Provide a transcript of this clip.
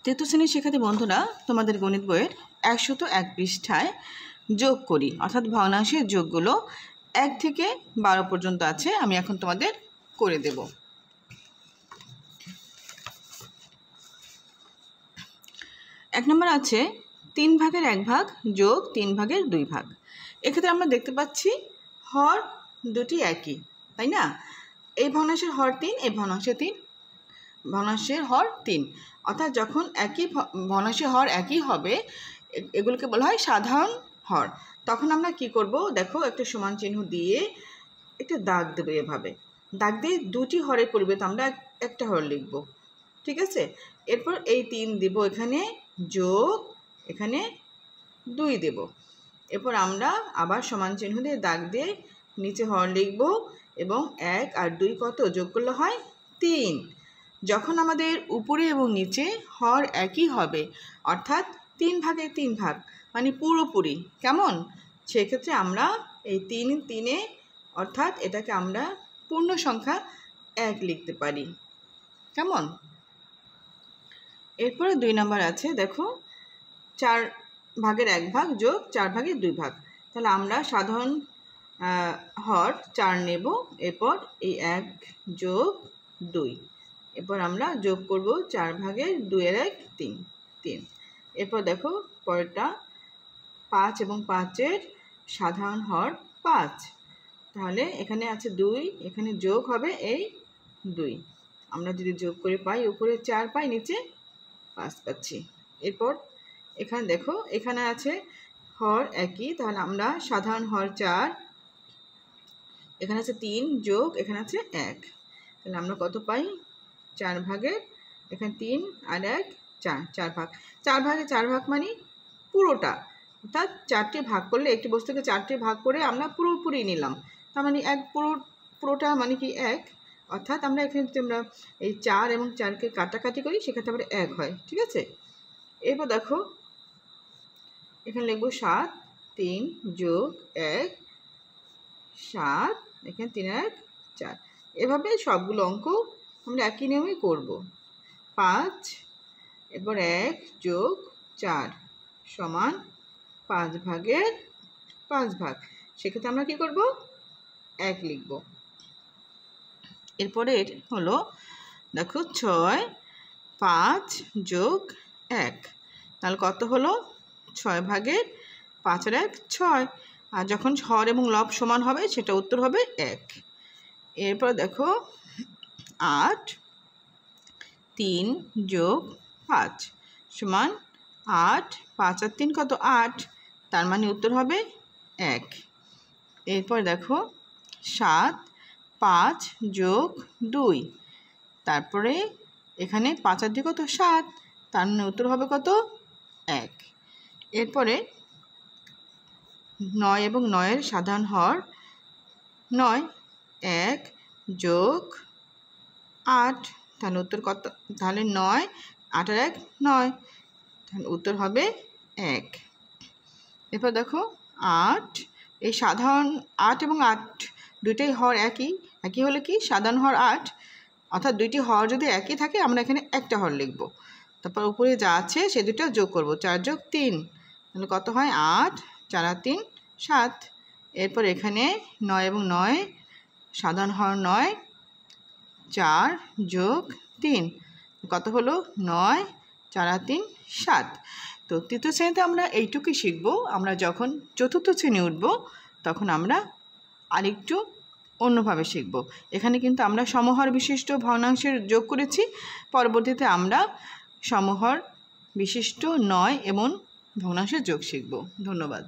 তৃতীয় শ্রেণীর শিক্ষার্থী বন্ধুরা, তোমাদের গণিত বইয়ের 101 পৃষ্ঠায় যোগ করি অর্থাৎ ভগ্নাংশের যোগগুলো 1 থেকে 12 পর্যন্ত আছে। আমি এখন তোমাদের করে দেব। এক নম্বর আছে 3 ভাগের 1 ভাগ যোগ 3 ভাগের 2 ভাগ। এক্ষেত্রে আমরা দেখতে পাচ্ছি হর দুটি একই, তাই না? এই ভগ্নাংশের হর 3, এই ভগ্নাংশের হর 3, অর্থাৎ যখন একই ভগ্নাংশের হর একই হবে এগুলোকে বলা হয় সাধারণ হর। তখন আমরা কি করব, দেখো একটা সমান চিহ্ন দিয়ে একটা দাগ দেবো। এভাবে দাগ দিয়ে দুটি হরের পরিবর্তে আমরা একটা হর লিখব, ঠিক আছে? এরপর এই 3 দেব এখানে, যোগ এখানে 2 দেব। এরপর আমরা আবার সমান চিহ্ন দিয়ে দাগ দিয়ে নিচে হর লিখব এবং 1 আর 2 কত যোগ করলে হয় 3। যখন আমাদের উপরে এবং নিচে হর একই হবে অর্থাৎ 3 ভাগে 3 ভাগ মানে পুরোপুরি, কেমন? সেক্ষেত্রে আমরা এই 3 অর্থাৎ এটাকে আমরা পূর্ণ সংখ্যা 1 লিখতে পারি, কেমন? এরপরে 2 নম্বর আছে, দেখো 4 ভাগের 1 ভাগ যোগ 4 ভাগের 2 ভাগ। তাহলে আমরা সাধারণ হর 4 নেব, এরপর এই 1 যোগ 2, এরপর আমরা যোগ করব 4 ভাগের 2 এর 1 3। এরপর দেখো পরেরটা 5 এবং 5-এর সাধারণ হর 5। তাহলে এখানে আছে 2, এখানে যোগ হবে এই 2। আমরা যদি যোগ করে পাই উপরে 4 পাই, নিচে 5 পাচ্ছি। এরপর এখানে দেখো এখানে আছে হর একই, তাহলে আমরা সাধারণ হর 4, এখানে আছে 3 যোগ এখানে আছে 1, তাহলে আমরা কত পাই? 4 ভাগের, এখানে 3 আর 1 4, 4 ভাগ। 4 ভাগে 4 ভাগ মানে পুরোটা, অর্থাৎ 4টি ভাগ করলে একটি বস্তুকে 4টি ভাগ করে আমরা পুরোপুরি নিলাম, তার মানে পুরোটা মানে কি 1, অর্থাৎ আমরা এখানে যদি আমরা এই 4 এবং 4কে কাটাকাটি করি সেক্ষেত্রে আবার 1 হয়, ঠিক আছে? এরপর দেখো এখানে লিখবো 7, 3 যোগ 1 7, এখানে 3 আর 1 4। এভাবে সবগুলো অঙ্ক আমরা একই নিয়মে করব। 5, এরপর 1 যোগ 4 সমান 5 ভাগের 5 ভাগ। সেক্ষেত্রে আমরা কি করব? 1 লিখব। এরপরে হলো দেখো 6, 5 যোগ 1, তাহলে কত হলো? 6 ভাগের 5 আর 1 6। আর যখন হর এবং লব সমান হবে সেটা উত্তর হবে 1। এরপর দেখো 8, 3 যোগ 5 সমান 8, 5 আর 3 কত? 8, তার মানে উত্তর হবে 1। এরপর দেখো 7, 5 যোগ 2, তারপরে এখানে 5 আর 2 কত? 7, তার মানে উত্তর হবে কত? 1। এরপরে 9 এবং 9-এর সাধারণ হর 9, 1 যোগ 8, তাহলে উত্তর কত? তাহলে 9, 8 আর 1 9, তাহলে উত্তর হবে 1। এরপর দেখো 8, এই সাধারণ 8 এবং 8 দুইটাই হর একই হলে কি সাধারণ হর 8, অর্থাৎ দুইটি হর যদি একই থাকে আমরা এখানে একটা হর লিখব। তারপর উপরে যা আছে সে দুটো যোগ করব, 4 যোগ 3, তাহলে কত হয়? 8, 4 আর 3 7। এরপর এখানে 9 এবং 9 সাধারণ হর 9, 4 যোগ 3 কত হলো? 9, 4 আর 3 7। তো তৃতীয় শ্রেণীতে আমরা এইটুকুই শিখব। আমরা যখন চতুর্থ শ্রেণী উঠব তখন আমরা আরেকটু অন্যভাবে শিখব। এখানে কিন্তু আমরা সমহর বিশিষ্ট ভগ্নাংশের যোগ করেছি, পরবর্তীতে আমরা সমহর বিশিষ্ট নয় এবং ভগ্নাংশের যোগ শিখব। ধন্যবাদ।